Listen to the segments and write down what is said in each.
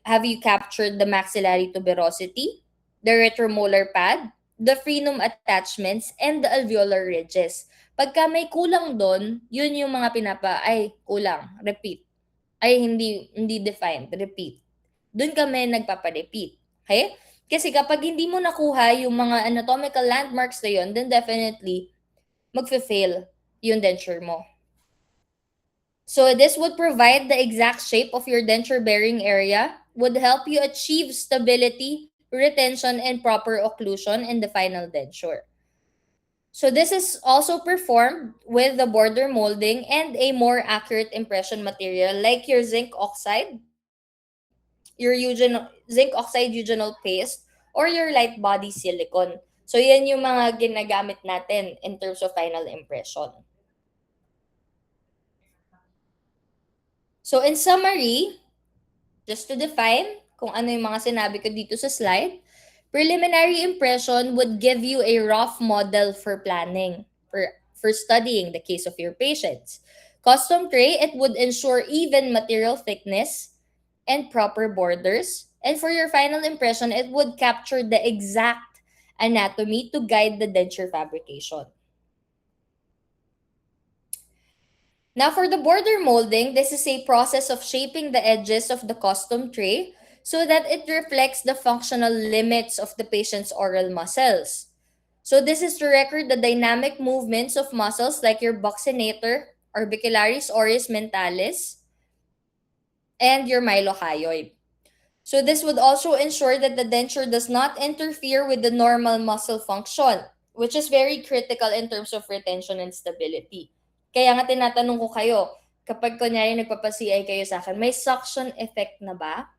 have you captured the maxillary tuberosity, the retromolar pad, the frenum attachments, and the alveolar ridges? Pagka may kulang doon, yun yung mga ay, kulang, repeat. Ay, hindi defined, repeat. Doon kami nagpapa-repeat. Okay? Kasi kapag hindi mo nakuha yung mga anatomical landmarks na yun, then definitely, magfe-fail yung denture mo. So this would provide the exact shape of your denture bearing area, would help you achieve stability, retention, and proper occlusion in the final denture. So this is also performed with the border molding and a more accurate impression material like your zinc oxide, your zinc oxide eugenol paste, or your light body silicone. So yan yung mga ginagamit natin in terms of final impression. So in summary, just to define kung ano yung mga sinabi ko dito sa slide, preliminary impression would give you a rough model for planning, for studying the case of your patients. Custom tray, it would ensure even material thickness and proper borders. And for your final impression, it would capture the exact anatomy to guide the denture fabrication. Now for the border molding, this is a process of shaping the edges of the custom tray so that it reflects the functional limits of the patient's oral muscles. So this is to record the dynamic movements of muscles like your buccinator, orbicularis oris mentalis, and your mylohyoid. So this would also ensure that the denture does not interfere with the normal muscle function, which is very critical in terms of retention and stability. Kaya nga tinatanong ko kayo, kapag kunyari nagpapa-CI kayo sa akin, may suction effect na ba?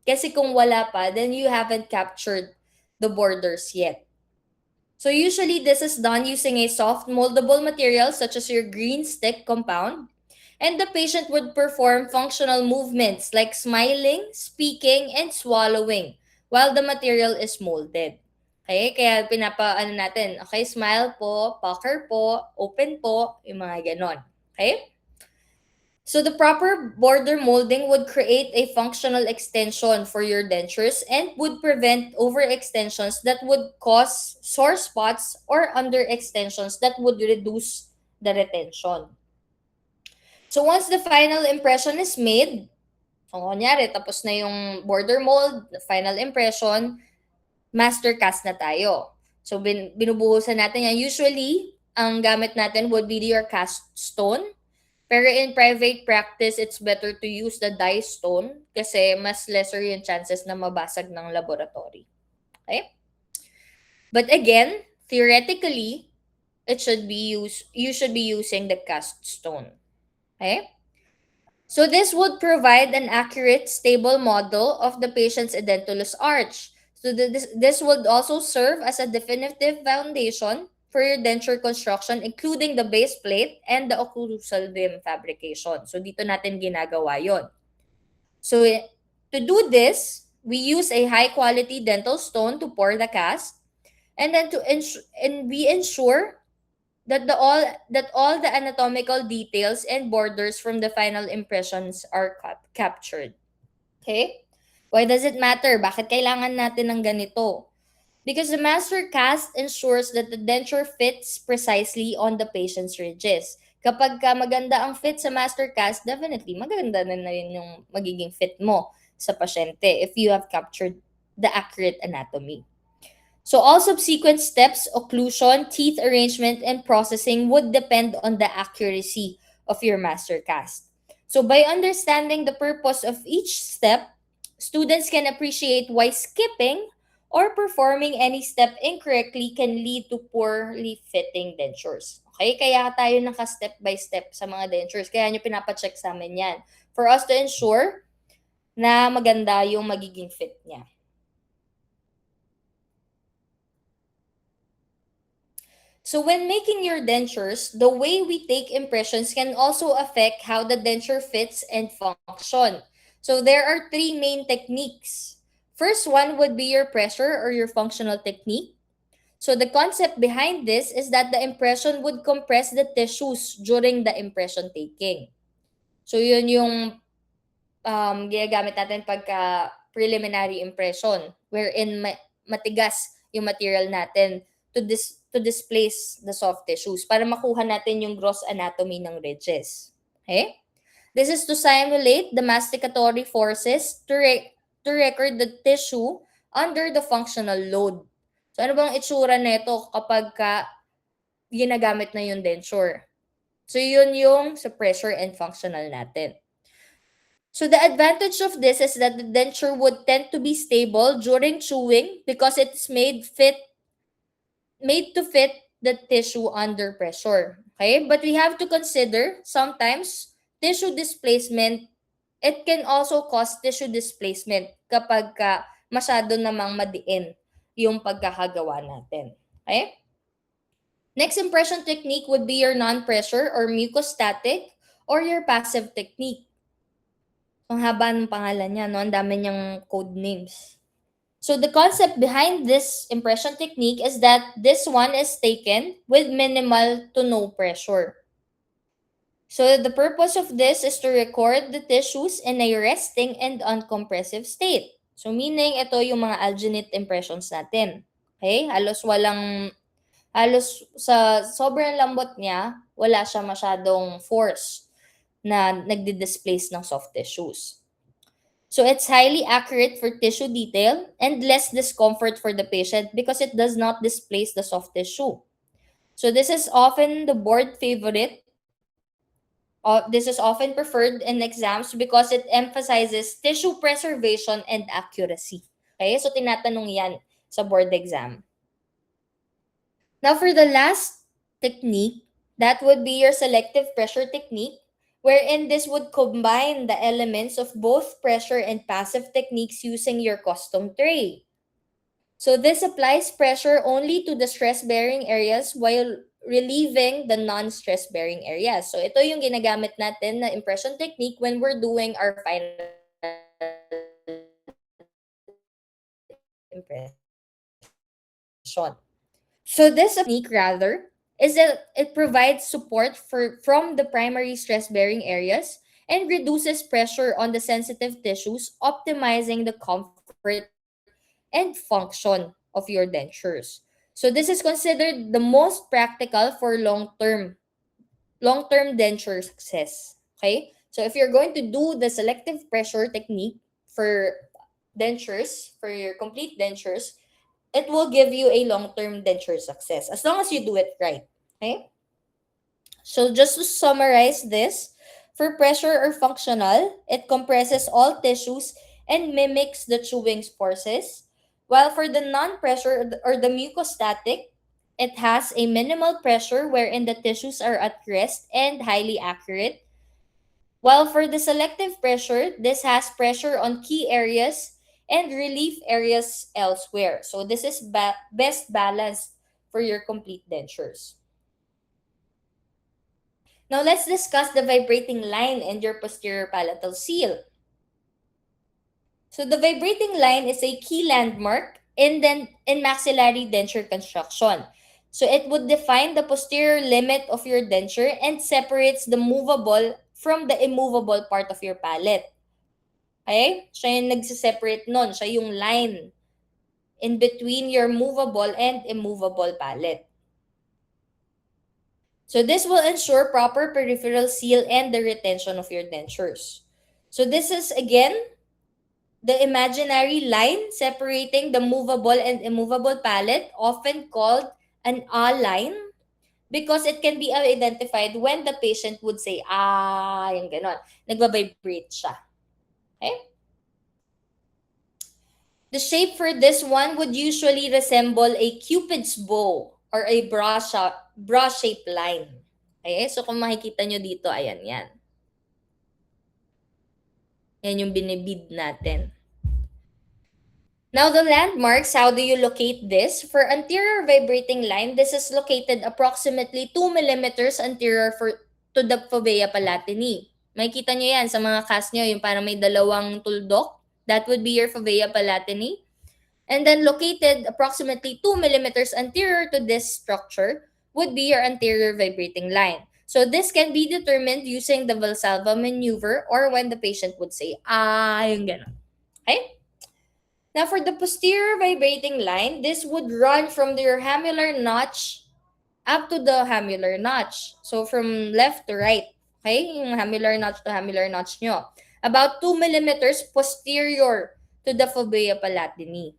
Kasi kung wala pa, then you haven't captured the borders yet. So usually this is done using a soft moldable material such as your green stick compound, and the patient would perform functional movements like smiling, speaking, and swallowing while the material is molded. Okay? Kaya pinapaano natin, okay, smile po, pucker po, open po, yung mga ganon. Okay? So the proper border molding would create a functional extension for your dentures and would prevent overextensions that would cause sore spots or underextensions that would reduce the retention. So once the final impression is made, so kunyari tapos na yung border mold, the final impression, master cast na tayo. So binubuhusan natin yan. Usually, ang gamit natin would be your cast stone. Pero in private practice, it's better to use the die stone kasi mas lesser yung chances na mabasag ng laboratory. Okay? But again, theoretically, you should be using the cast stone. Okay? So this would provide an accurate, stable model of the patient's edentulous arch. So this would also serve as a definitive foundation for your denture construction, including the base plate and the occlusal rim fabrication. So dito natin ginagawa yon. So to do this, we use a high quality dental stone to pour the cast, and then we ensure that all the anatomical details and borders from the final impressions are captured. Okay? Why does it matter? Bakit kailangan natin ng ganito? Because the master cast ensures that the denture fits precisely on the patient's ridges. Kapag maganda ang fit sa master cast, definitely maganda na rin yung magiging fit mo sa pasyente if you have captured the accurate anatomy. So all subsequent steps, occlusion, teeth arrangement, and processing would depend on the accuracy of your master cast. So by understanding the purpose of each step, students can appreciate why skipping or performing any step incorrectly can lead to poorly fitting dentures. Okay? Kaya tayo naka-step by step sa mga dentures. Kaya nyo pinapacheck sa amin yan. For us to ensure na maganda yung magiging fit niya. So when making your dentures, the way we take impressions can also affect how the denture fits and function. So there are three main techniques. First one would be your pressure or your functional technique. So the concept behind this is that the impression would compress the tissues during the impression taking. So yun yung ginagamit natin pagka preliminary impression wherein matigas yung material natin to displace the soft tissues para makuha natin yung gross anatomy ng ridges. Okay? This is to simulate the masticatory forces to record the tissue under the functional load. So ano bang itsura nito kapag ginagamit na yung denture? So yun yung sa pressure and functional natin. So the advantage of this is that the denture would tend to be stable during chewing because it's made to fit the tissue under pressure. Okay? But we have to consider sometimes tissue displacement, it can also cause tissue displacement kapag masyado namang madiin yung pagkakagawa natin. Okay? Next impression technique would be your non-pressure or mucostatic or your passive technique. Ang haba ng pangalan niya, no? Ang dami niyang code names. So the concept behind this impression technique is that this one is taken with minimal to no pressure. So the purpose of this is to record the tissues in a resting and uncompressive state. So meaning, ito yung mga alginate impressions natin. Okay? Halos sa sobrang lambot niya, wala siya masyadong force na nagdi-displace ng soft tissues. So it's highly accurate for tissue detail and less discomfort for the patient because it does not displace the soft tissue. So this is often the board favorite. This is often preferred in exams because it emphasizes tissue preservation and accuracy. Okay, so tinatanong yan sa board exam. Now for the last technique, that would be your selective pressure technique, wherein this would combine the elements of both pressure and passive techniques using your custom tray. So this applies pressure only to the stress-bearing areas while relieving the non-stress-bearing areas. So ito yung ginagamit natin na impression technique when we're doing our final impression. So this technique rather is that it provides support from the primary stress-bearing areas and reduces pressure on the sensitive tissues, optimizing the comfort and function of your dentures. So this is considered the most practical for long-term denture success. Okay? So if you're going to do the selective pressure technique for dentures, for your complete dentures, it will give you a long-term denture success as long as you do it right. Okay? So just to summarize this, for pressure or functional, it compresses all tissues and mimics the chewing forces. While for the non-pressure or the mucostatic, it has a minimal pressure wherein the tissues are at rest and highly accurate. While for the selective pressure, this has pressure on key areas and relief areas elsewhere. So this is best balanced for your complete dentures. Now let's discuss the vibrating line and your posterior palatal seal. So the vibrating line is a key landmark in maxillary denture construction. So it would define the posterior limit of your denture and separates the movable from the immovable part of your palate. Okay? Siya yung nagsiseparate nun. Siya yung line in between your movable and immovable palate. So this will ensure proper peripheral seal and the retention of your dentures. So this is again the imaginary line separating the movable and immovable palate, often called an A line, because it can be identified when the patient would say, yung ganon. Nagbabibrate siya. Okay? The shape for this one would usually resemble a Cupid's bow or a bra-shaped line. Okay? So kung makikita nyo dito, ayan yan. Yan yung binibid natin. Now the landmarks, how do you locate this? For anterior vibrating line, this is located approximately 2 millimeters anterior to the fovea palatini. Makikita nyo yan sa mga cast nyo, yung parang may dalawang tuldok. That would be your fovea palatini. And then located approximately 2 millimeters anterior to this structure would be your anterior vibrating line. So this can be determined using the Valsalva maneuver or when the patient would say, yung gano'n. Okay? Now, for the posterior vibrating line, this would run from your hamular notch up to the hamular notch. So, from left to right. Okay? Yung hamular notch to hamular notch nyo. About 2 millimeters posterior to the fovea palatini.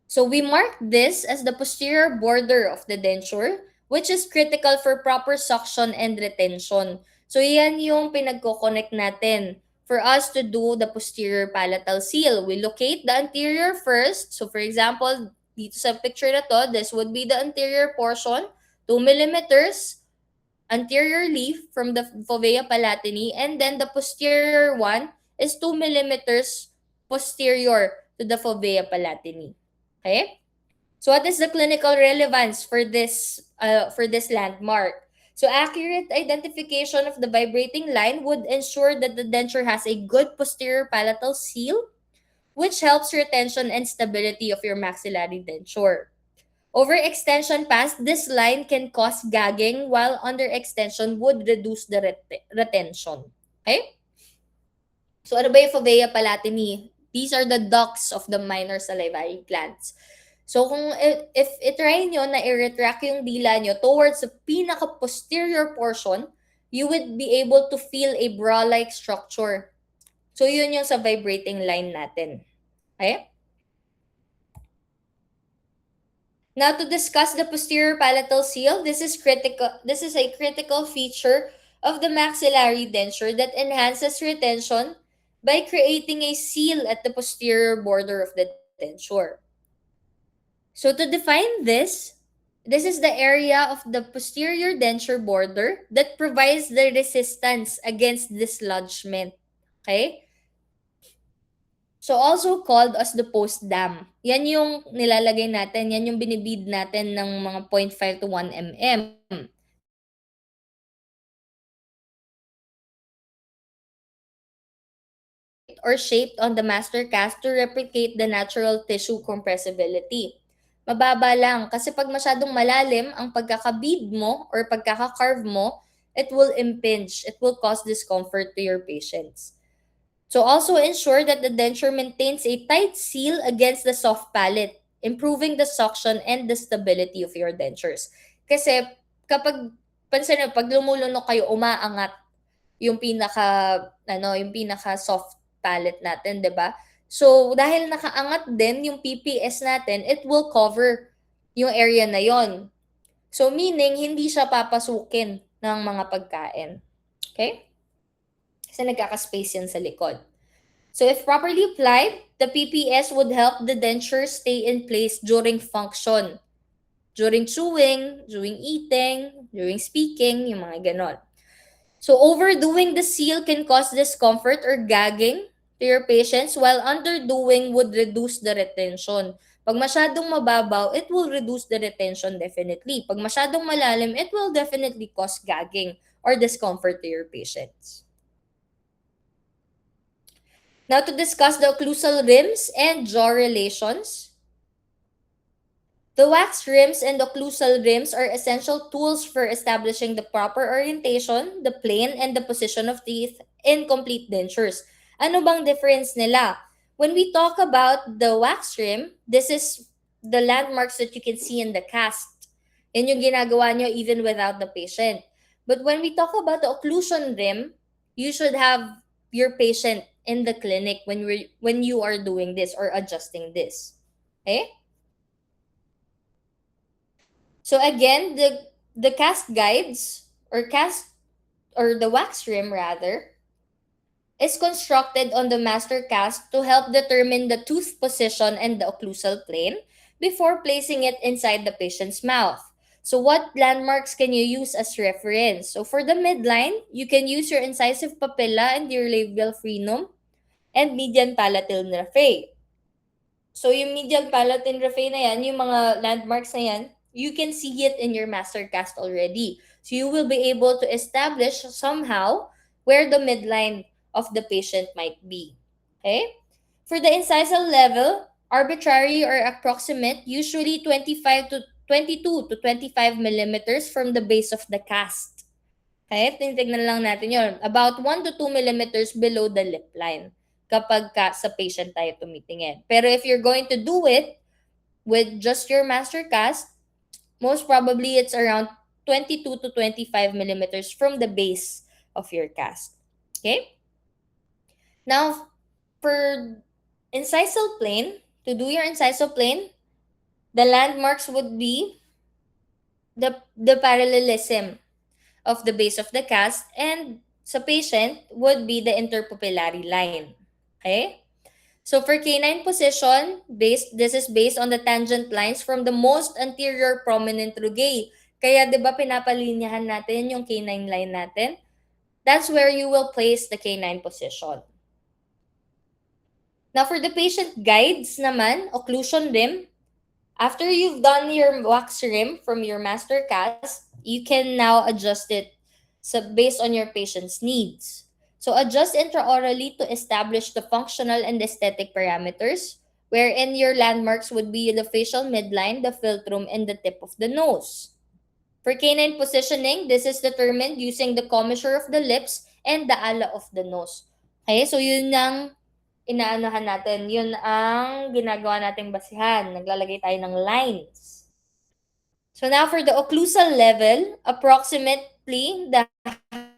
So, we mark this as the posterior border of the denture, which is critical for proper suction and retention. So, yan yung pinagko-connect natin for us to do the posterior palatal seal. We locate the anterior first. So, for example, dito sa picture na to, this would be the anterior portion, 2 millimeters anteriorly from the fovea palatini, and then the posterior one is 2 millimeters posterior to the fovea palatini. Okay? So what is the clinical relevance for this landmark? So accurate identification of the vibrating line would ensure that the denture has a good posterior palatal seal, which helps retention and stability of your maxillary denture. Overextension past this line can cause gagging, while underextension would reduce the retention. Okay? So ano ba yung fovea palatini? These are the ducts of the minor salivary glands. So kung if i-try nyo na i-retract yung dila nyo towards the pinaka-posterior portion, you would be able to feel a bra-like structure. So yun yung sa vibrating line natin. Okay? Now to discuss the posterior palatal seal, this is a critical feature of the maxillary denture that enhances retention by creating a seal at the posterior border of the denture. So to define this is the area of the posterior denture border that provides the resistance against dislodgement. Okay? So also called as the post dam. Yan yung nilalagay natin, yan yung binibid natin ng mga 0.5 to 1 mm. Or shaped on the master cast to replicate the natural tissue compressibility. Mababa lang kasi pag masyadong malalim ang pagkakabid mo or pagkakakarve mo, it will impinge, it will cause discomfort to your patients. So also ensure that the denture maintains a tight seal against the soft palate, improving the suction and the stability of your dentures. Kasi kapag pansin mo, pag lumulunok kayo, umaangat yung pinaka soft palate natin, 'di ba? So dahil nakaangat din yung PPS natin, it will cover yung area na yon. So meaning hindi siya papasukin ng mga pagkain. Okay? Kasi nagkaka-space yan sa likod. So if properly applied, the PPS would help the denture stay in place during function. During chewing, during eating, during speaking, yung mga ganon. So overdoing the seal can cause discomfort or gagging to your patients, while underdoing would reduce the retention. Pag masyadong mababaw, it will reduce the retention definitely. Pag masyadong malalim, it will definitely cause gagging or discomfort to your patients. Now to discuss the occlusal rims and jaw relations. The wax rims and occlusal rims are essential tools for establishing the proper orientation, the plane, and the position of teeth in complete dentures. Ano bang difference nila? When we talk about the wax rim, this is the landmarks that you can see in the cast. Yan yung ginagawa nyo even without the patient. But when we talk about the occlusion rim, you should have your patient in the clinic when you are doing this or adjusting this. Okay? So again, the cast guides or the wax rim rather is constructed on the master cast to help determine the tooth position and the occlusal plane before placing it inside the patient's mouth. So what landmarks can you use as reference? So for the midline, you can use your incisive papilla and your labial frenum and median palatine raphe. So yung medial palatine raphe na yan, yung mga landmarks na yan, you can see it in your master cast already. So you will be able to establish somehow where the midline of the patient might be. Okay? For the incisal level, arbitrary or approximate, usually 25 to 22 to 25 millimeters from the base of the cast. Okay, tinitignan lang natin yun. About 1 to 2 millimeters below the lip line kapag sa patient tayo tumitingin. Pero if you're going to do it with just your master cast, most probably it's around 22 to 25 millimeters from the base of your cast. Okay? Now, for incisal plane, to do your incisal plane, the landmarks would be the parallelism of the base of the cast, and sa patient would be the interpupillary line. Okay? So for canine position, this is based on the tangent lines from the most anterior prominent rugae. Kaya 'di ba pinapalinyahan natin yung canine line natin? That's where you will place the canine position. Now for the patient guides naman, occlusion rim, after you've done your wax rim from your master cast, you can now adjust it based on your patient's needs. So adjust intraorally to establish the functional and aesthetic parameters, wherein your landmarks would be the facial midline, the philtrum, and the tip of the nose. For canine positioning, this is determined using the commissure of the lips and the ala of the nose. Okay, so yun ang inaanahan natin. Yun ang ginagawa nating basihan. Naglalagay tayo ng lines. So now for the occlusal level, approximately the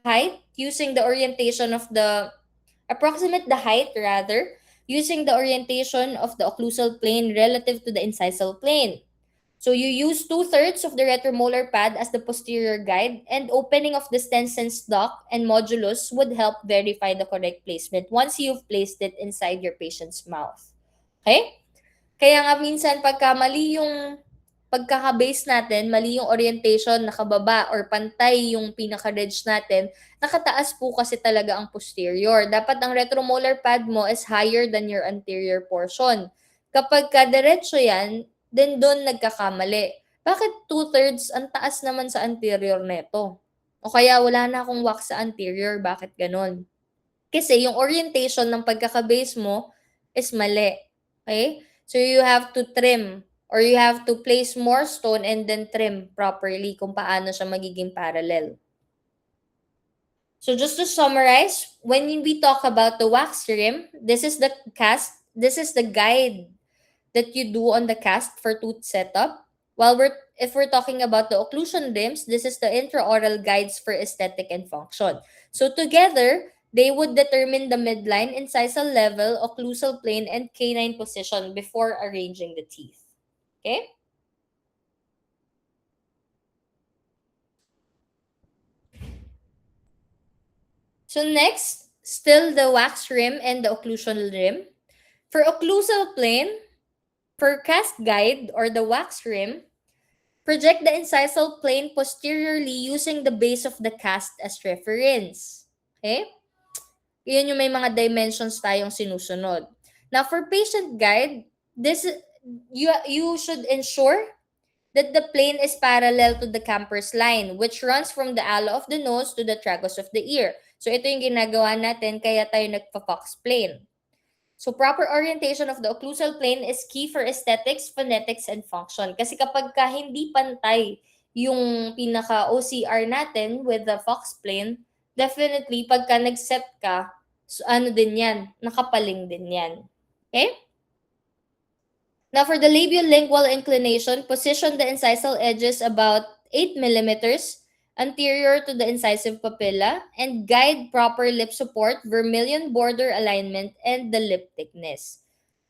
height using the orientation of the approximate the height rather using the orientation of the occlusal plane relative to the incisal plane. So you use 2/3 of the retromolar pad as the posterior guide, and opening of the Stensen's duct and modulus would help verify the correct placement once you've placed it inside your patient's mouth. Okay? Kaya nga minsan pagka mali yung pagkaka-base natin, mali yung orientation, nakababa or pantay yung pinaka-ridge natin, nakataas po kasi talaga ang posterior. Dapat ang retromolar pad mo is higher than your anterior portion. Kapag ka-diretso yan, then doon nagkakamali. Bakit 2/3? Ang taas naman sa anterior neto. O kaya wala na akong wax sa anterior, bakit ganon? Kasi yung orientation ng pagkaka-base mo is mali. Okay? So you have to trim or you have to place more stone and then trim properly kung paano siya magiging parallel. So just to summarize, when we talk about the wax rim, this is the cast, this is the guide that you do on the cast for tooth setup. While if we're talking about the occlusion rims, this is the intraoral guides for aesthetic and function. So together, they would determine the midline, incisal level, occlusal plane, and canine position before arranging the teeth. Okay? So next, still the wax rim and the occlusal rim. For occlusal plane, for cast guide or the wax rim, project the incisal plane posteriorly using the base of the cast as reference. Okay? Yun yung may mga dimensions tayong sinusunod. Now, for patient guide, this you should ensure that the plane is parallel to the Camper's line, which runs from the ala of the nose to the tragus of the ear. So, ito yung ginagawa natin, kaya tayo nagpa-Fox plane. So, proper orientation of the occlusal plane is key for aesthetics, phonetics, and function. Kasi kapag ka hindi pantay yung pinaka-OCR natin with the Fox plane, definitely pagka nag-set ka, so ano din yan, nakapaling din yan. Okay? Now, for the labial lingual inclination, position the incisal edges about 8 millimeters anterior to the incisive papilla and guide proper lip support, vermilion border alignment, and the lip thickness.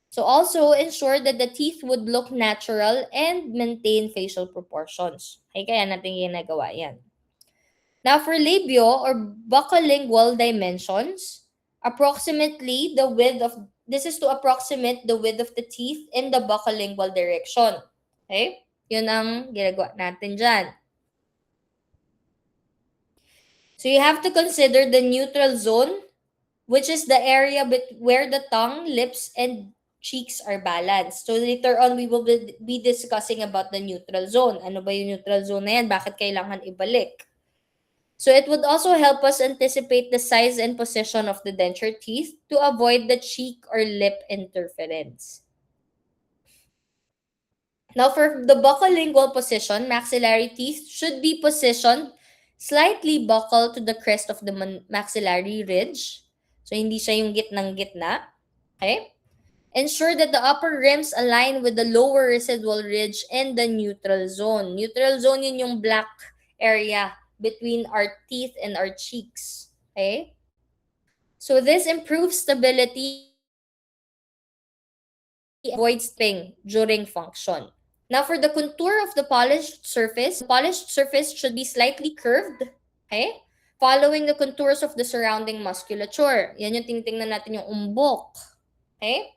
So also ensure that the teeth would look natural and maintain facial proportions. Okay, kaya natin ginagawa yan. Now for labio or buccolingual dimensions, approximately the width of, this is to approximate the width of the teeth in the buccolingual direction. Okay? Yun ang ginagawa natin dyan. So you have to consider the neutral zone, which is the area where the tongue, lips, and cheeks are balanced. So later on, we will be discussing about the neutral zone. Ano ba yung neutral zone na yan? Bakit kailangan ibalik? So it would also help us anticipate the size and position of the denture teeth to avoid the cheek or lip interference. Now, for the buccolingual position, maxillary teeth should be positioned slightly buccal to the crest of the maxillary ridge. So, hindi siya yung gitnang-gitna. Okay? Ensure that the upper rims align with the lower residual ridge and the neutral zone. Neutral zone yun yung black area between our teeth and our cheeks. Okay? So this improves stability and avoids sting during function. Now for the contour of the polished surface should be slightly curved, okay? Following the contours of the surrounding musculature. Yan yung tinitingnan natin yung umbok. Okay?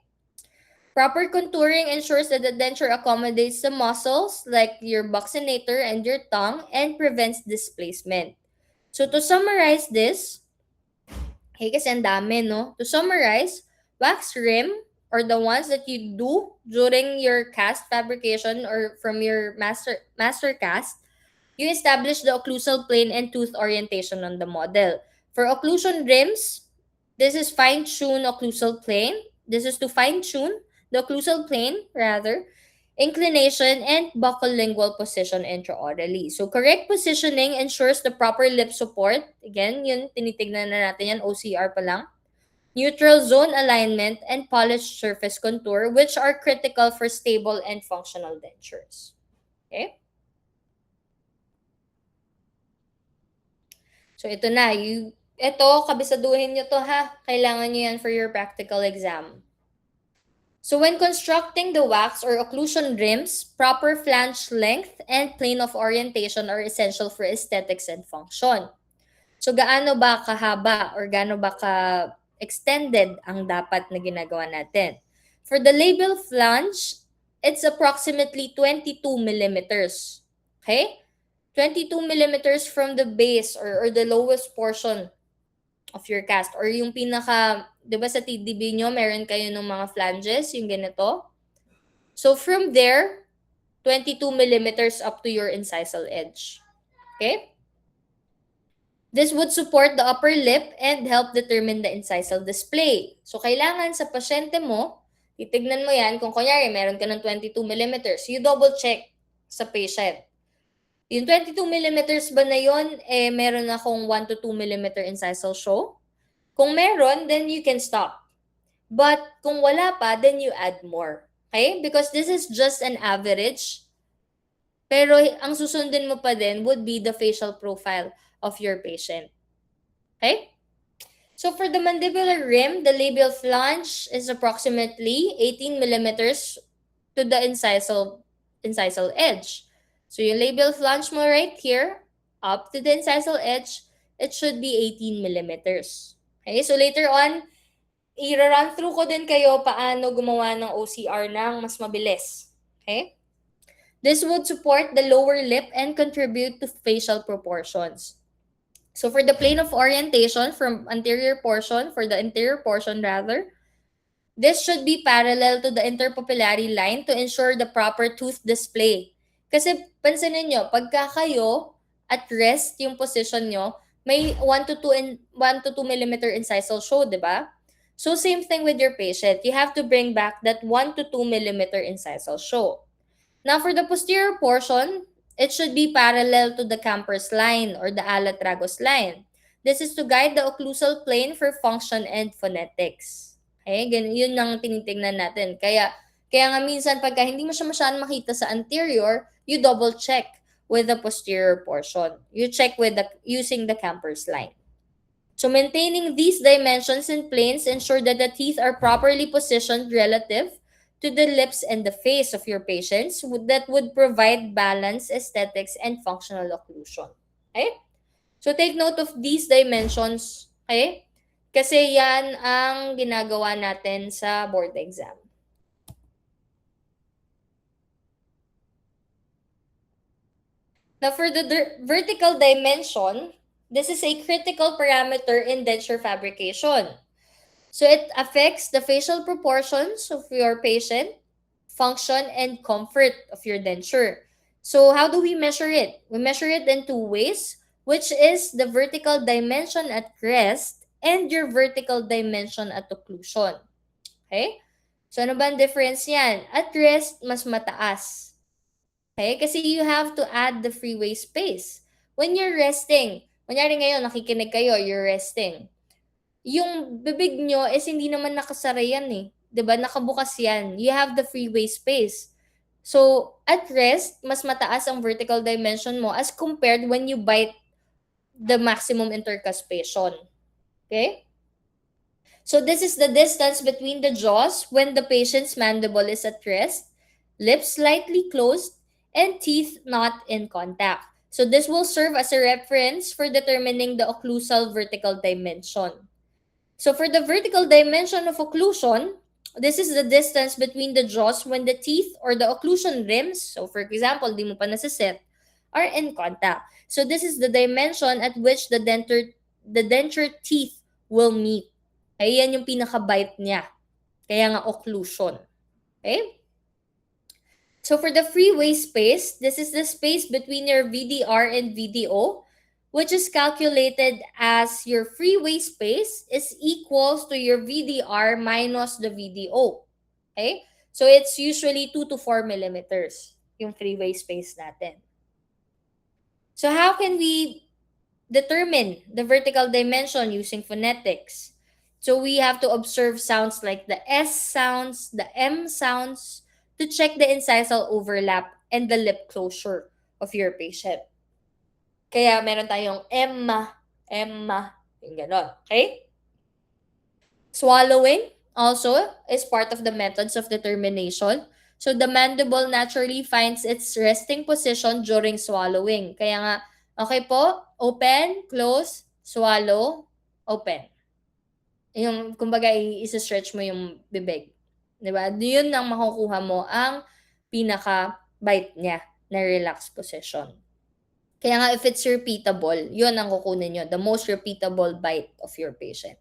Proper contouring ensures that the denture accommodates the muscles like your buccinator and your tongue and prevents displacement. So to summarize this, hey, kasi ang dami, no? To summarize, wax rim or the ones that you do during your cast fabrication or from your master cast, you establish the occlusal plane and tooth orientation on the model. For occlusion rims, this is fine-tune occlusal plane. This is to fine-tune the occlusal plane, rather, inclination, and buccal lingual position intraorally. So, correct positioning ensures the proper lip support. Again, yun, tinitignan na natin yan, OCR pa lang. Neutral zone alignment, and polished surface contour, which are critical for stable and functional dentures. Okay? So, ito na. Ito, kabisaduhin nyo to ha. Kailangan nyo yan for your practical exam. So when constructing the wax or occlusion rims, proper flange length and plane of orientation are essential for aesthetics and function. So gaano ba kahaba or gaano ba ka-extended ang dapat na ginagawa natin? For the labial flange, it's approximately 22 millimeters. Okay? 22 millimeters from the base or the lowest portion of your cast or yung pinaka, 'di ba sa TDB nyo meron kayo ng mga flanges, yung ganito. So from there, 22 millimeters up to your incisal edge. Okay? This would support the upper lip and help determine the incisal display. So kailangan sa pasyente mo, titignan mo yan, kung kunyari meron ka ng 22 millimeters, you double check sa patient. Yung 22 millimeters ba na yun, meron akong 1 to 2 millimeter incisal show? Kung meron, then you can stop. But kung wala pa, then you add more. Okay? Because this is just an average. Pero ang susundin mo pa din would be the facial profile of your patient. Okay? So for the mandibular rim, the labial flange is approximately 18 millimeters to the incisal edge. So yung labial flange mo right here, up to the incisal edge, it should be 18 millimeters. Okay, so later on, i-run through ko din kayo paano gumawa ng OCR ng mas mabilis. Okay? This would support the lower lip and contribute to facial proportions. So for the plane of orientation from anterior portion, for the interior portion rather, this should be parallel to the interpupillary line to ensure the proper tooth display. Kasi pansinin nyo, pagka kayo at rest yung position nyo, may 1 to 2 millimeter incisal show, di ba? So same thing with your patient. You have to bring back that 1 to 2 millimeter incisal show. Now for the posterior portion, it should be parallel to the Camper's line or the Ala-Tragos line. This is to guide the occlusal plane for function and phonetics. Okay, yun ang tinitingnan natin. Kaya nga minsan pagka hindi mo siya masyadong makita sa anterior, you double check with the posterior portion. You check using the Camper's line. So maintaining these dimensions and planes ensure that the teeth are properly positioned relative to the lips and the face of your patients that would provide balance, aesthetics, and functional occlusion. Okay? So take note of these dimensions. Okay? Kasi yan ang ginagawa natin sa board exam. Now for the vertical dimension, this is a critical parameter in denture fabrication. So it affects the facial proportions of your patient, function, and comfort of your denture. So how do we measure it? We measure it in two ways, which is the vertical dimension at crest and your vertical dimension at occlusion. Okay? So ano ba ang difference yan? At rest, mas mataas Okay? Kasi you have to add the freeway space. When you're resting, kunyari ngayon, nakikinig kayo, you're resting. Yung bibig nyo is hindi naman nakasara yan eh. 'Di ba? Nakabukas yan. You have the freeway space. So, at rest, mas mataas ang vertical dimension mo as compared when you bite the maximum intercuspation. Okay? So this is the distance between the jaws when the patient's mandible is at rest, lips slightly closed, and teeth not in contact. So this will serve as a reference for determining the occlusal vertical dimension. So for the vertical dimension of occlusion, this is the distance between the jaws when the teeth or the occlusion rims, so for example, di mo pa nasiset, are in contact. So this is the dimension at which the denture teeth will meet. Okay, yan yung pinaka-bite niya. Kaya nga occlusion. Okay? So for the freeway space, this is the space between your VDR and VDO, which is calculated as your freeway space is equals to your VDR minus the VDO. Okay? So it's usually 2 to 4 millimeters yung freeway space natin. So how can we determine the vertical dimension using phonetics? So we have to observe sounds like the S sounds, the M sounds, to check the incisal overlap and the lip closure of your patient. Kaya meron tayong Emma, yung ganon. Okay? Swallowing also is part of the methods of determination. So the mandible naturally finds its resting position during swallowing. Kaya nga, okay po, open, close, swallow, open. Yung, kumbaga, i-stretch mo yung bibig. Diba? Yun ang makukuha mo ang pinaka-bite niya na relaxed position. Kaya nga, if it's repeatable, yun ang kukunin nyo. The most repeatable bite of your patient.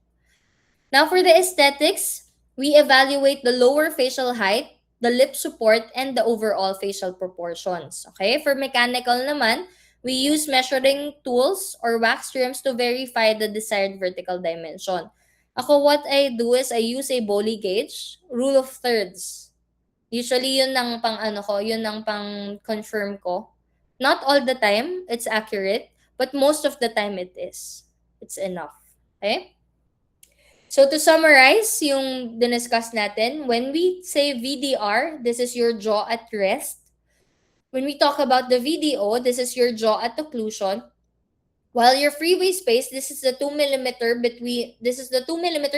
Now, for the aesthetics, we evaluate the lower facial height, the lip support, and the overall facial proportions. Okay? For mechanical naman, we use measuring tools or wax trims to verify the desired vertical dimension. Ako, what I do is I use a Bowley gauge, rule of thirds. Usually, yun ang yun ang pang confirm ko. Not all the time, it's accurate, but most of the time it is. It's enough. Okay? So to summarize yung diniscuss natin, when we say VDR, this is your jaw at rest. When we talk about the VDO, this is your jaw at occlusion. While your freeway space, this is the 2 millimeter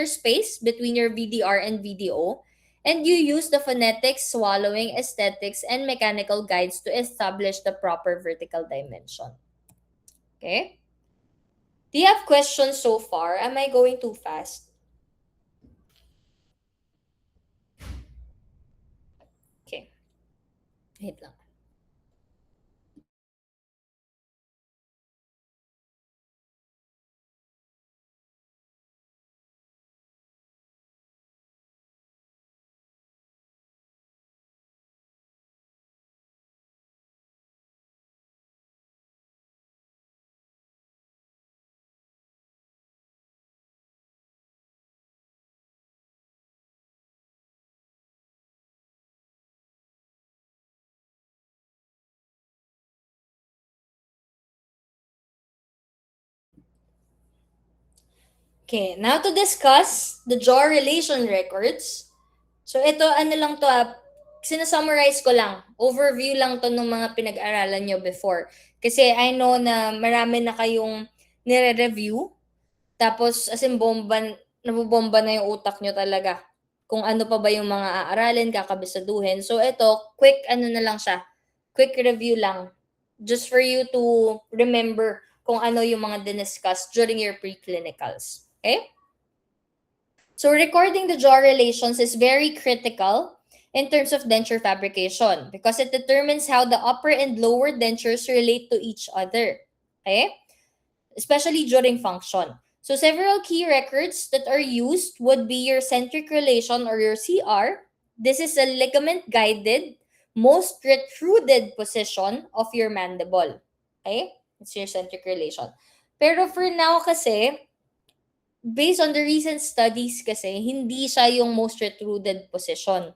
space between your VDR and VDO. And you use the phonetics, swallowing, aesthetics, and mechanical guides to establish the proper vertical dimension. Okay? Do you have questions so far? Am I going too fast? Okay. Wait lang. Okay, now to discuss the jaw relation records. So ito, ano lang to, sinasummarize ko lang. Overview lang to ng mga pinag-aralan nyo before. Kasi I know na marami na kayong nire-review. Tapos, as in, nabubomba na yung utak nyo talaga. Kung ano pa ba yung mga aaralin, kakabisaduhin. So ito, quick ano na lang siya. Quick review lang. Just for you to remember kung ano yung mga diniscuss during your preclinicals. Okay? So recording the jaw relations is very critical in terms of denture fabrication because it determines how the upper and lower dentures relate to each other. Okay? Especially during function. So several key records that are used would be your centric relation or your CR. This is a ligament guided, most retruded position of your mandible. Okay? It's your centric relation. Pero for now kasi, based on the recent studies kasi, hindi siya yung most retruded position.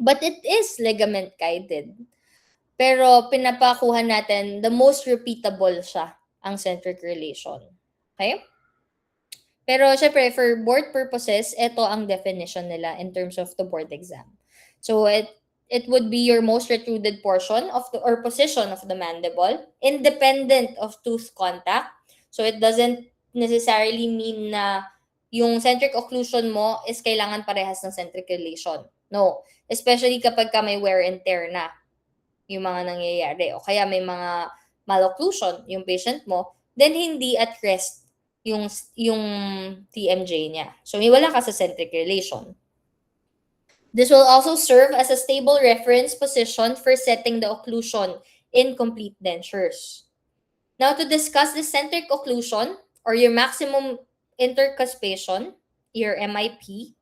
But it is ligament guided. Pero pinapakuha natin, the most repeatable siya, ang centric relation. Okay? Pero syempre, for board purposes, ito ang definition nila in terms of the board exam. So it would be your most retruded portion of the or position of the mandible, independent of tooth contact. So it doesn't necessarily mean na yung centric occlusion mo is kailangan parehas ng centric relation. No. Especially kapag ka may wear and tear na yung mga nangyayari. O kaya may mga malocclusion yung patient mo, then hindi at rest yung TMJ niya. So, may wala ka sa centric relation. This will also serve as a stable reference position for setting the occlusion in complete dentures. Now, to discuss the centric occlusion or your maximum intercuspation, your MIP,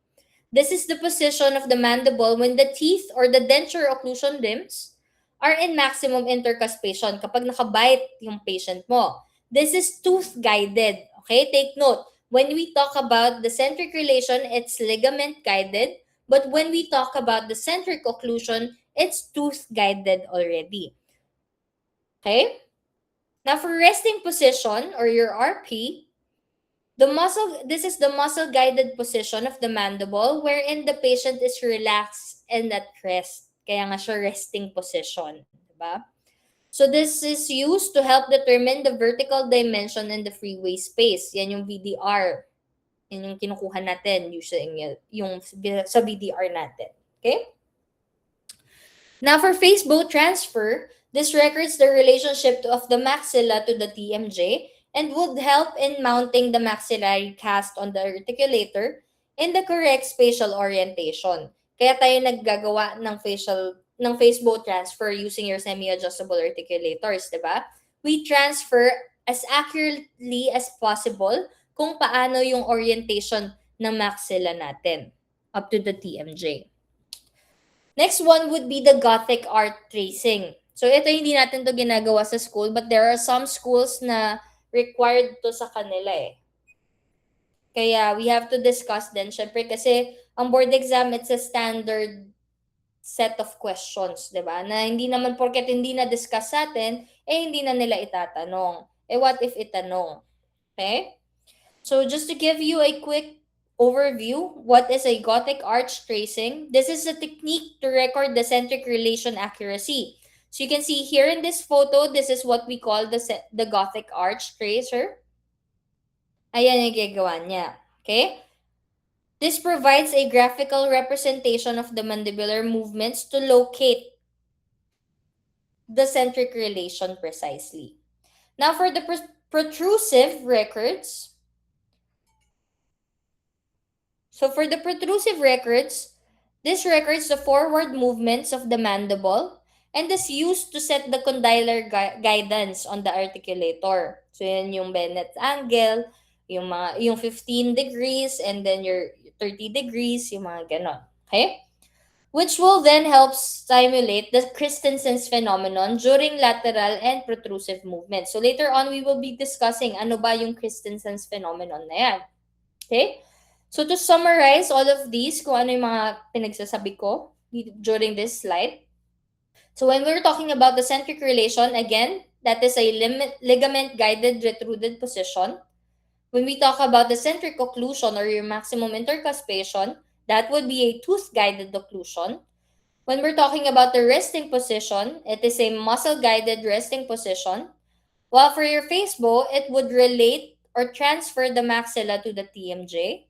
this is the position of the mandible when the teeth or the denture occlusion limbs are in maximum intercuspation kapag nakabite yung patient mo. This is tooth-guided. Okay? Take note. When we talk about the centric relation, it's ligament-guided. But when we talk about the centric occlusion, it's tooth-guided already. Okay? Now, for resting position or your RP, this is the muscle-guided position of the mandible wherein the patient is relaxed and at rest. Kaya nga siya resting position. Diba? So this is used to help determine the vertical dimension and the freeway space. Yan yung VDR. Yan yung kinukuha natin using yung sa VDR natin. Okay? Now for face bow transfer, this records the relationship of the maxilla to the TMJ and would help in mounting the maxillary cast on the articulator in the correct spatial orientation. Kaya tayo naggagawa ng face bow transfer using your semi-adjustable articulators, di ba? We transfer as accurately as possible kung paano yung orientation ng maxilla natin up to the TMJ. Next one would be the Gothic art tracing. So ito hindi natin to ginagawa sa school, but there are some schools na required to sa kanila eh. Kaya we have to discuss din. Syempre kasi ang board exam, it's a standard set of questions, di ba? Na hindi naman porket hindi na-discuss sa atin, hindi na nila itatanong. What if itanong? Okay? So just to give you a quick overview, what is a Gothic arch tracing? This is a technique to record the centric relation accuracy. So you can see here in this photo, this is what we call the Gothic arch tracer. Ayan yung gagawa niya. Okay? This provides a graphical representation of the mandibular movements to locate the centric relation precisely. Now for the protrusive records, this records the forward movements of the mandible and is used to set the condylar guidance on the articulator. So yan yung Bennett angle, yung 15 degrees and then your 30 degrees, yung mga ganon. Okay? Which will then help stimulate the Christensen's phenomenon during lateral and protrusive movements. So later on, we will be discussing ano ba yung Christensen's phenomenon na yan. Okay? So to summarize all of these, kung ano yung mga pinagsasabi ko during this slide. So when we're talking about the centric relation, again, that is a ligament-guided retruded position. When we talk about the centric occlusion or your maximum intercuspation, that would be a tooth-guided occlusion. When we're talking about the resting position, it is a muscle-guided resting position. While for your face bow, it would relate or transfer the maxilla to the TMJ.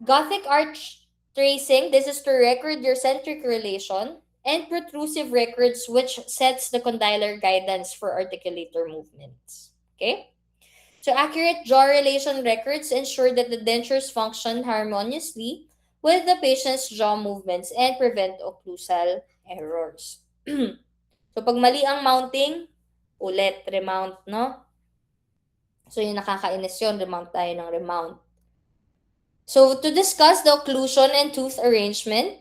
Gothic arch tracing, this is to record your centric relation. And protrusive records, which sets the condylar guidance for articulator movements. Okay? So accurate jaw relation records ensure that the dentures function harmoniously with the patient's jaw movements and prevent occlusal errors. So pag mali ang mounting, ulit, remount, no? So yung nakakainis yun, remount tayo ng remount. So to discuss the occlusion and tooth arrangement,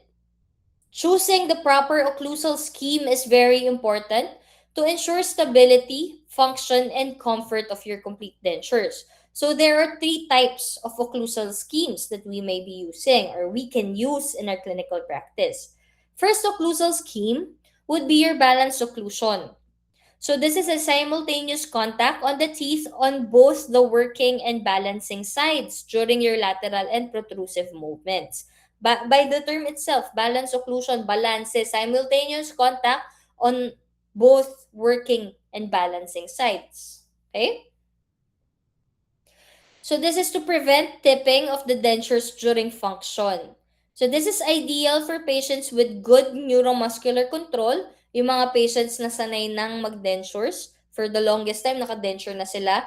choosing the proper occlusal scheme is very important to ensure stability, function, and comfort of your complete dentures. So there are 3 types of occlusal schemes that we may be using or we can use in our clinical practice. First occlusal scheme would be your balanced occlusion. So this is a simultaneous contact on the teeth on both the working and balancing sides during your lateral and protrusive movements. By the term itself, balance occlusion, balance, simultaneous contact on both working and balancing sides. Okay? So this is to prevent tipping of the dentures during function. So this is ideal for patients with good neuromuscular control, yung mga patients na sanay nang mag-dentures, for the longest time naka-denture na sila,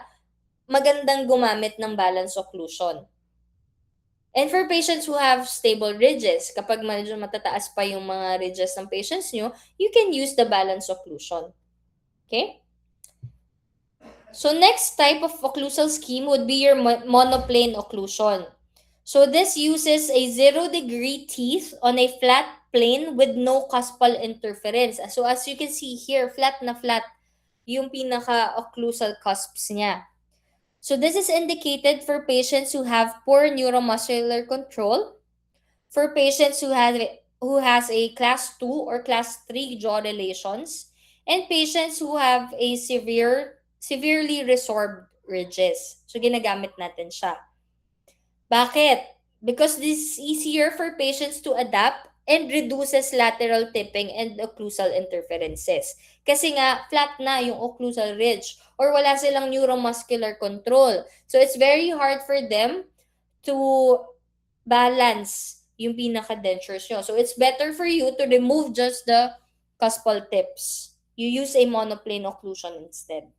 magandang gumamit ng balance occlusion. And for patients who have stable ridges, kapag medyo matataas pa yung mga ridges ng patients nyo, you can use the balance occlusion. Okay? So next type of occlusal scheme would be your monoplane occlusion. So this uses a 0-degree teeth on a flat plane with no cuspal interference. So as you can see here, flat na flat yung pinaka-occlusal cusps niya. So this is indicated for patients who have poor neuromuscular control, for patients who has a class 2 or class 3 jaw relations, and patients who have a severely resorbed ridges. So ginagamit natin siya. Bakit? Because this is easier for patients to adapt and reduces lateral tipping and occlusal interferences. Kasi nga, flat na yung occlusal ridge or wala silang neuromuscular control. So it's very hard for them to balance yung pinaka-dentures nyo. So it's better for you to remove just the cuspal tips. You use a monoplane occlusion instead.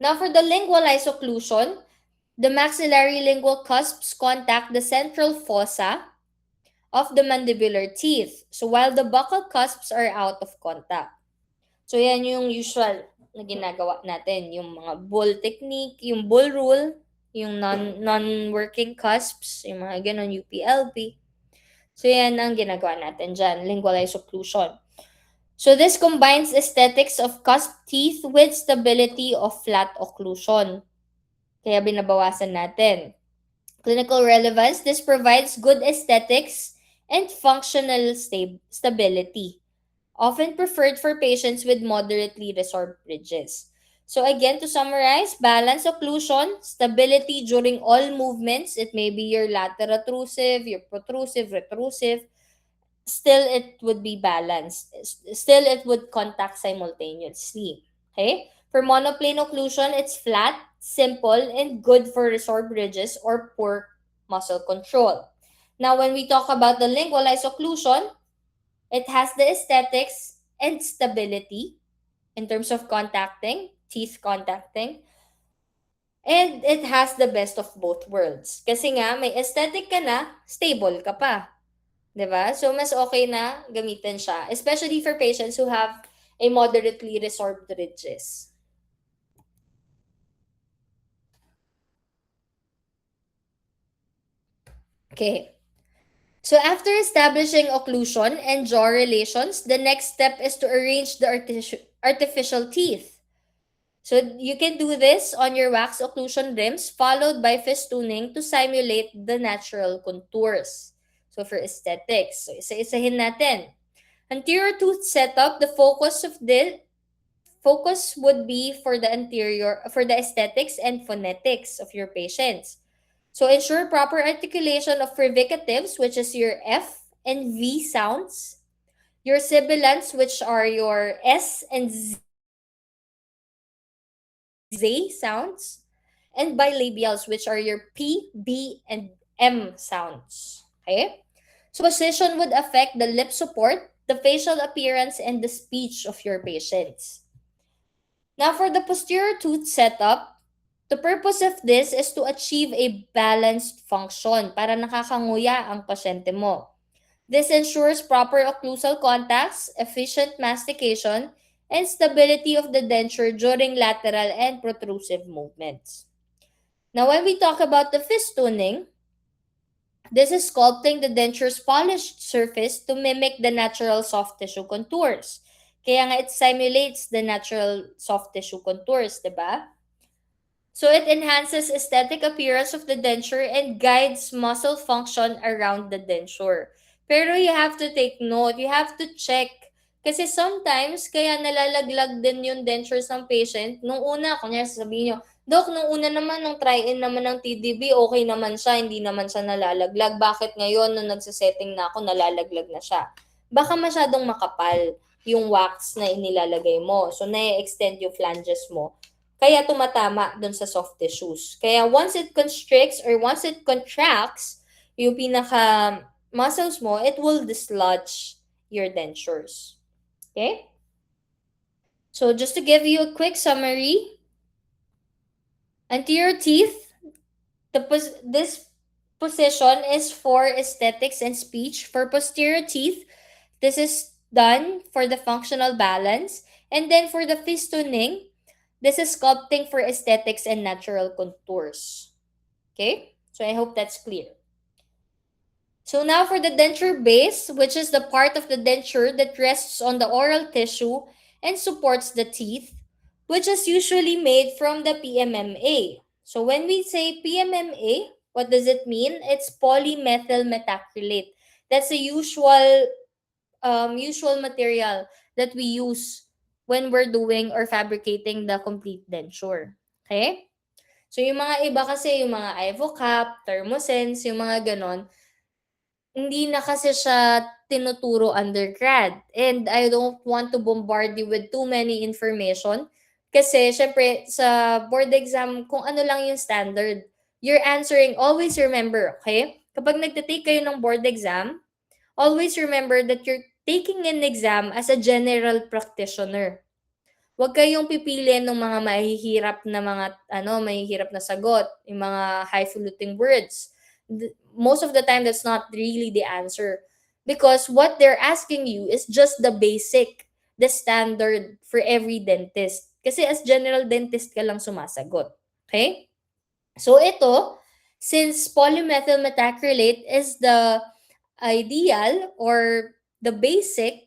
Now for the lingualized occlusion, the maxillary lingual cusps contact the central fossa of the mandibular teeth. So while the buccal cusps are out of contact. So yan yung usual na ginagawa natin, yung mga bull technique, yung bull rule, yung non-working cusps, yung mga ganon, UPLP. So yan ang ginagawa natin dyan, lingualized occlusion. So this combines aesthetics of cusp teeth with stability of flat occlusion. Kaya binabawasan natin. Clinical relevance, this provides good aesthetics and functional stability, often preferred for patients with moderately resorbed ridges. So again, to summarize, balance occlusion, stability during all movements. It may be your lateral occlusive, your protrusive, retrusive. Still, it would be balanced. Still, it would contact simultaneously. Okay? For monoplane occlusion, it's flat, simple, and good for resorbed ridges or poor muscle control. Now, when we talk about the lingualized occlusion, it has the aesthetics and stability in terms of contacting, teeth contacting, and it has the best of both worlds. Kasi nga, may aesthetic ka na, stable ka pa. 'Di ba? So, mas okay na gamitin siya, especially for patients who have a moderately resorbed ridges. Okay. So, after establishing occlusion and jaw relations, the next step is to arrange the artificial teeth. So, you can do this on your wax occlusion rims followed by festooning to simulate the natural contours. So, for aesthetics, so isa-isahin natin. Anterior tooth setup, the focus would be for the aesthetics and phonetics of your patients. So ensure proper articulation of frivicatives, which is your F and V sounds, your sibilants, which are your S and Z sounds, and bilabials, which are your P, B, and M sounds. Okay? So position would affect the lip support, the facial appearance, and the speech of your patients. Now, for the posterior tooth setup, the purpose of this is to achieve a balanced function para nakakanguya ang pasyente mo. This ensures proper occlusal contacts, efficient mastication, and stability of the denture during lateral and protrusive movements. Now, when we talk about the festooning, this is sculpting the denture's polished surface to mimic the natural soft tissue contours. Kaya nga it simulates the natural soft tissue contours, di ba? So it enhances aesthetic appearance of the denture and guides muscle function around the denture. Pero you have to take note, you have to check Kasi sometimes, kaya nalalaglag din yung dentures ng patient. Nung una, kunyari sasabihin nyo, Dok, nung una naman, nung try-in naman ng TDB, okay naman siya, hindi naman siya nalalaglag. Bakit ngayon, nung nagsisetting na ako, nalalaglag na siya? Baka masyadong makapal yung wax na inilalagay mo. So, na-extend yung flanges mo. Kaya tumatama dun sa soft tissues. Kaya once it constricts or once it contracts, yung pinaka muscles mo, it will dislodge your dentures. Okay? So just to give you a quick summary, anterior teeth, this position is for aesthetics and speech. For posterior teeth, this is done for the functional balance. And then for the fistooning, this is sculpting for aesthetics and natural contours. Okay? So I hope that's clear. So now for the denture base, which is the part of the denture that rests on the oral tissue and supports the teeth, which is usually made from the PMMA. So when we say PMMA, what does it mean? It's polymethyl methacrylate. That's the usual material that we use when we're doing or fabricating the complete denture. Okay? So yung mga iba kasi, yung mga Ivocap, Thermosense, yung mga ganon, hindi na kasi siya tinuturo undergrad. And I don't want to bombard you with too many information. Kasi, syempre, sa board exam, kung ano lang yung standard, you're answering, always remember, okay? Kapag nagtitake kayo ng board exam, always remember that you're taking an exam as a general practitioner. Huwag kayong pipili ng mga mahihirap na sagot, yung mga highfalutin words. Most of the time, that's not really the answer. Because what they're asking you is just the basic, the standard for every dentist. Kasi as general dentist ka lang sumasagot. Okay? So ito, since polymethyl methacrylate is the ideal or the basic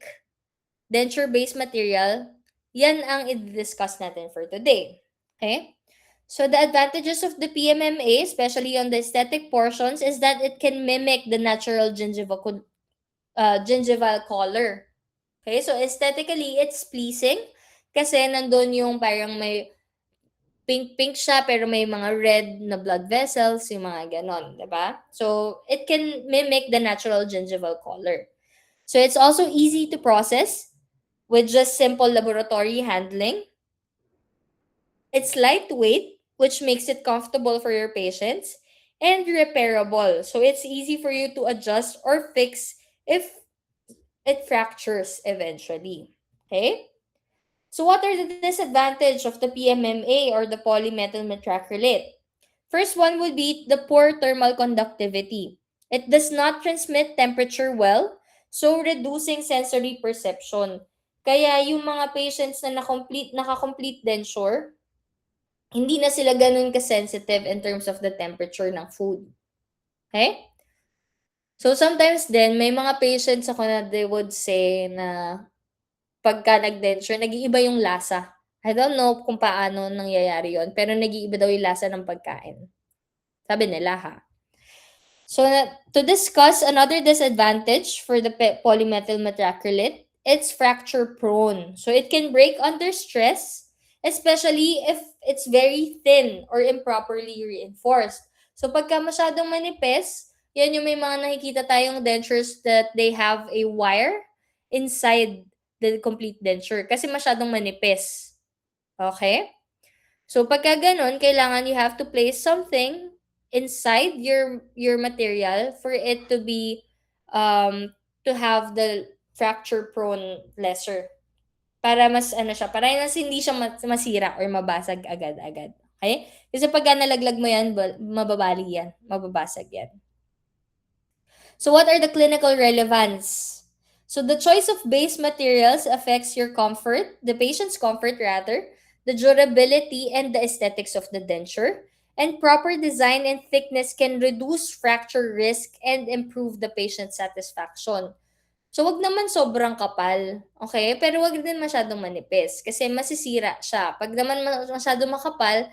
denture-based material, yan ang i-discuss natin for today. Okay? So the advantages of the PMMA, especially on the aesthetic portions, is that it can mimic the natural gingival color. Okay? So aesthetically, it's pleasing kasi nandun yung parang may pink-pink siya pero may mga red na blood vessels, yung mga ganon, diba? So it can mimic the natural gingival color. So it's also easy to process with just simple laboratory handling. It's lightweight, which makes it comfortable for your patients, and repairable. So it's easy for you to adjust or fix if it fractures eventually. Okay? So what are the disadvantages of the PMMA or the polymetal methacrylate? First one would be the poor thermal conductivity. It does not transmit temperature well, so reducing sensory perception. Kaya yung mga patients na naka-complete denture, hindi na sila ganun ka-sensitive in terms of the temperature ng food. Okay? So sometimes din, may mga patients ako na they would say na pagka nag-denture, nag-iiba yung lasa. I don't know kung paano nangyayari yon, pero nag-iiba daw yung lasa ng pagkain. Sabi nila ha. So to discuss another disadvantage for the polymethyl methacrylate, it's fracture prone. So it can break under stress, especially if it's very thin or improperly reinforced. So pagka masyadong manipis, yan yung may mga nakikita tayong dentures that they have a wire inside the complete denture kasi masyadong manipis. Okay? So pagka ganun, kailangan you have to place something inside your material for it to be to have the fracture prone lesser. Para mas siya, para mas hindi siya masira or mabasag agad-agad. Okay? Kasi pagka nalaglag mo yan, mababali yan, mababasag yan. So what are the clinical relevance? So the choice of base materials affects your comfort, the patient's comfort rather, the durability and the aesthetics of the denture, and proper design and thickness can reduce fracture risk and improve the patient satisfaction. So wag naman sobrang kapal, okay? Pero wag din masyadong manipis kasi masisira siya. Pag naman masyadong makapal,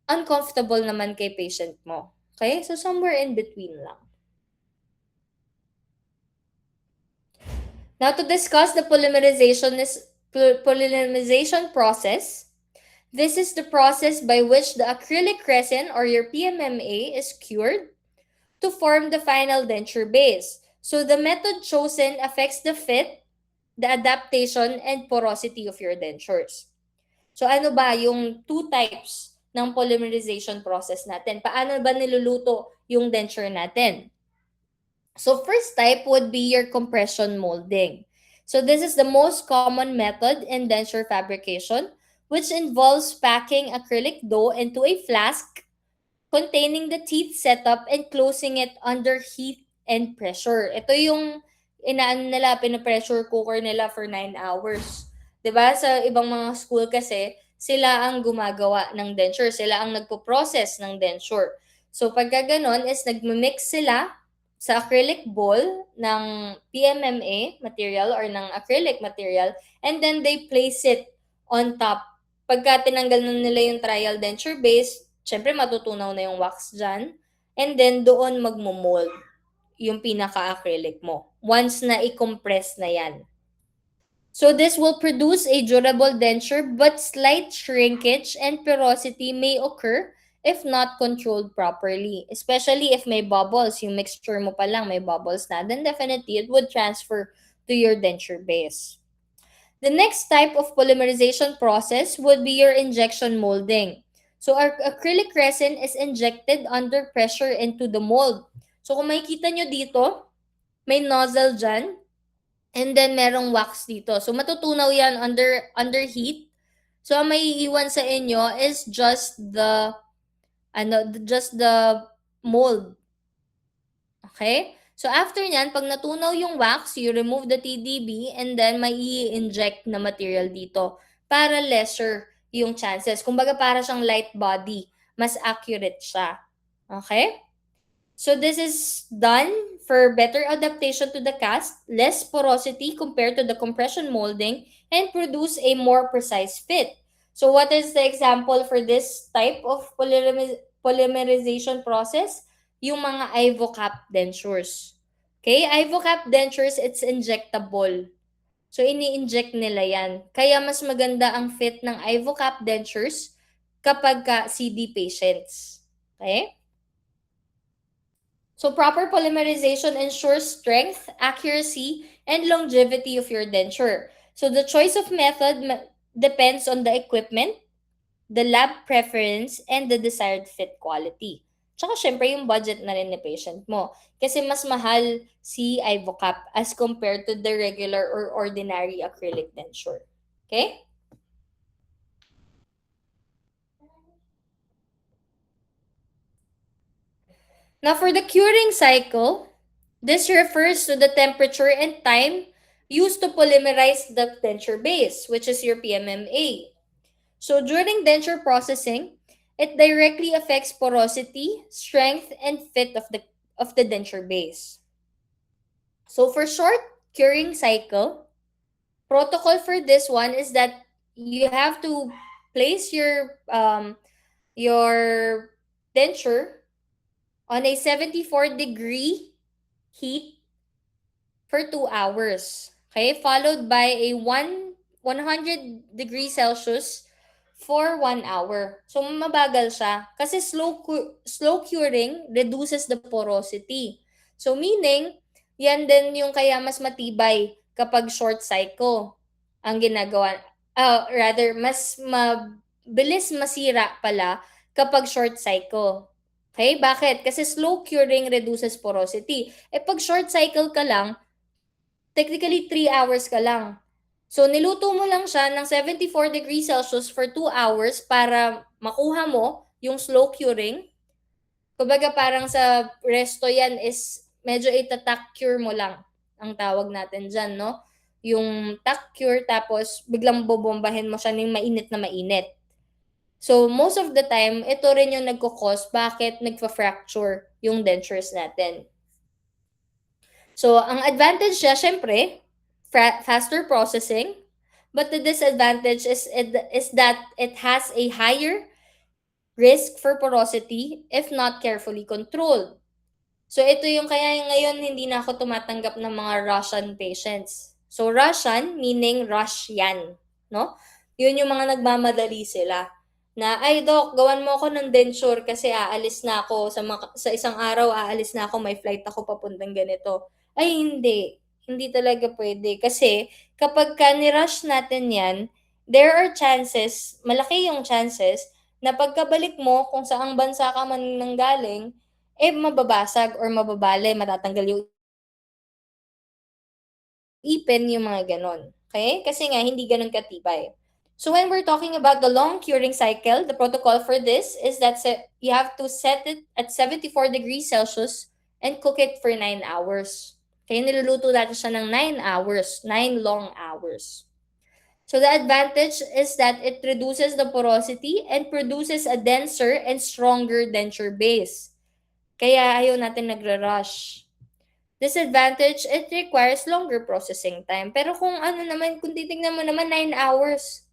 uncomfortable naman kay patient mo. Okay? So somewhere in between lang. Now to discuss the polymerization process, this is the process by which the acrylic resin or your PMMA is cured to form the final denture base. So the method chosen affects the fit, the adaptation, and porosity of your dentures. So ano ba yung two types ng polymerization process natin? Paano ba niluluto yung denture natin? So first type would be your compression molding. So this is the most common method in denture fabrication, which involves packing acrylic dough into a flask containing the teeth setup and closing it under heat and pressure. Ito yung inaan nila, pinapressure cooker nila for 9 hours. 'Di ba? Sa ibang mga school kasi, sila ang gumagawa ng denture. Sila ang nagpo-process ng denture. So pagka ganon is nagmimix sila sa acrylic bowl ng PMMA material or ng acrylic material, and then they place it on top. Pagka tinanggal na nila yung trial denture base, syempre matutunaw na yung wax dyan. And then, doon magmo-mold yung pinaka-acrylic mo. Once na i-compress na yan. So this will produce a durable denture, but slight shrinkage and porosity may occur if not controlled properly. Especially if may bubbles, yung mixture mo pa lang may bubbles na, then definitely it would transfer to your denture base. The next type of polymerization process would be your injection molding. So our acrylic resin is injected under pressure into the mold. So kung makikita nyo dito, may nozzle dyan, and then merong wax dito. So matutunaw yan under heat. So ang may iiwan sa inyo is just the mold. Okay? So after nyan, pag natunaw yung wax, you remove the TDB and then may i-inject na material dito para lesser yung chances. Kumbaga para siyang light body, mas accurate siya. Okay? So this is done for better adaptation to the cast, less porosity compared to the compression molding, and produce a more precise fit. So what is the example for this type of polymerization process? Yung mga IvoCap dentures. Okay? IvoCap dentures, it's injectable. So ini-inject nila yan. Kaya mas maganda ang fit ng IvoCap dentures kapag CD patients. Okay? So proper polymerization ensures strength, accuracy, and longevity of your denture. So the choice of method depends on the equipment, the lab preference, and the desired fit quality. Tsaka syempre yung budget na rin ni patient mo. Kasi mas mahal si Ivocap as compared to the regular or ordinary acrylic denture. Okay? Now for the curing cycle, this refers to the temperature and time used to polymerize the denture base, which is your PMMA. So during denture processing, it directly affects porosity, strength, and fit of the denture base. So for short curing cycle, protocol for this one is that you have to place your denture on a 74-degree heat for 2 hours. Okay? Followed by a 100 degrees Celsius for 1 hour. So, mabagal siya. Kasi slow curing reduces the porosity. So, meaning, yan din yung kaya mas matibay kapag short cycle ang ginagawa. Rather, mas mabilis masira pala kapag short cycle. Okay? Bakit? Kasi slow curing reduces porosity. Pag short cycle ka lang, technically 3 hours ka lang. So, niluto mo lang siya ng 74 degrees Celsius for 2 hours para makuha mo yung slow curing. Kumbaga parang sa resto yan is medyo itatak cure mo lang ang tawag natin dyan, no? Yung tack cure tapos biglang bobombahin mo siya ng mainit na mainit. So, most of the time, ito rin yung nagkukos bakit nagpa-fracture yung dentures natin. So, ang advantage niya, syempre, faster processing. But the disadvantage is that it has a higher risk for porosity if not carefully controlled. So, ito yung kaya ngayon hindi na ako tumatanggap ng mga Russian patients. So, Russian meaning Russian, no? Yun yung mga nagmamadali sila na, "Ay Doc, gawan mo ako ng denture kasi aalis na ako sa isang araw aalis na ako, may flight ako papuntang ganito." Ay hindi, hindi talaga puwede kasi kapagka ni-rush natin 'yan, there are chances, malaki yung chances na pagkabalik mo kung saang bansa ka man nanggaling, eh, mababasag or mababali, matatanggal yung ipin, yung mga gano'n. Okay? Kasi nga hindi gano'n katibay. So when we're talking about the long curing cycle, the protocol for this is that you have to set it at 74 degrees Celsius and cook it for 9 hours. Kaya niluluto natin siya ng 9 hours, 9 long hours. So the advantage is that it reduces the porosity and produces a denser and stronger denture base. Kaya ayaw natin nagra-rush. Disadvantage, it requires longer processing time. Pero kung ano naman, kung titignan mo naman 9 hours.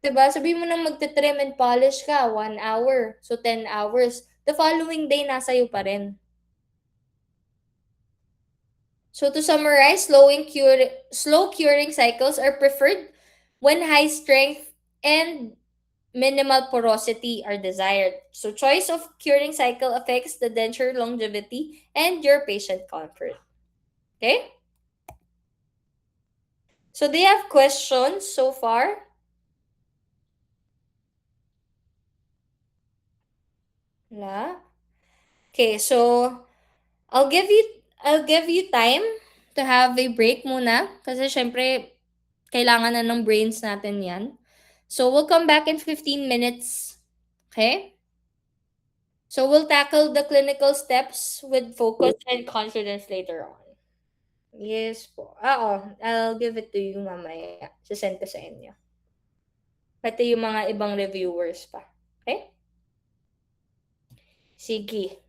'Di ba? Sabihin mo na magte-trim and polish ka, 1 hour. So 10 hours. The following day, nasa iyo pa rin. So to summarize, slow curing cycles are preferred when high strength and minimal porosity are desired. So choice of curing cycle affects the denture longevity and your patient comfort. Okay? So do you have questions so far? Wala? Okay, so I'll give you time to have a break muna kasi syempre kailangan na ng brains natin 'yan. So we'll come back in 15 minutes. Okay? So we'll tackle the clinical steps with focus and confidence later on. Yes po. Oo, I'll give it to you mamaya. Se-send ko sa inyo. Pati yung mga ibang reviewers pa. Okay? Sige.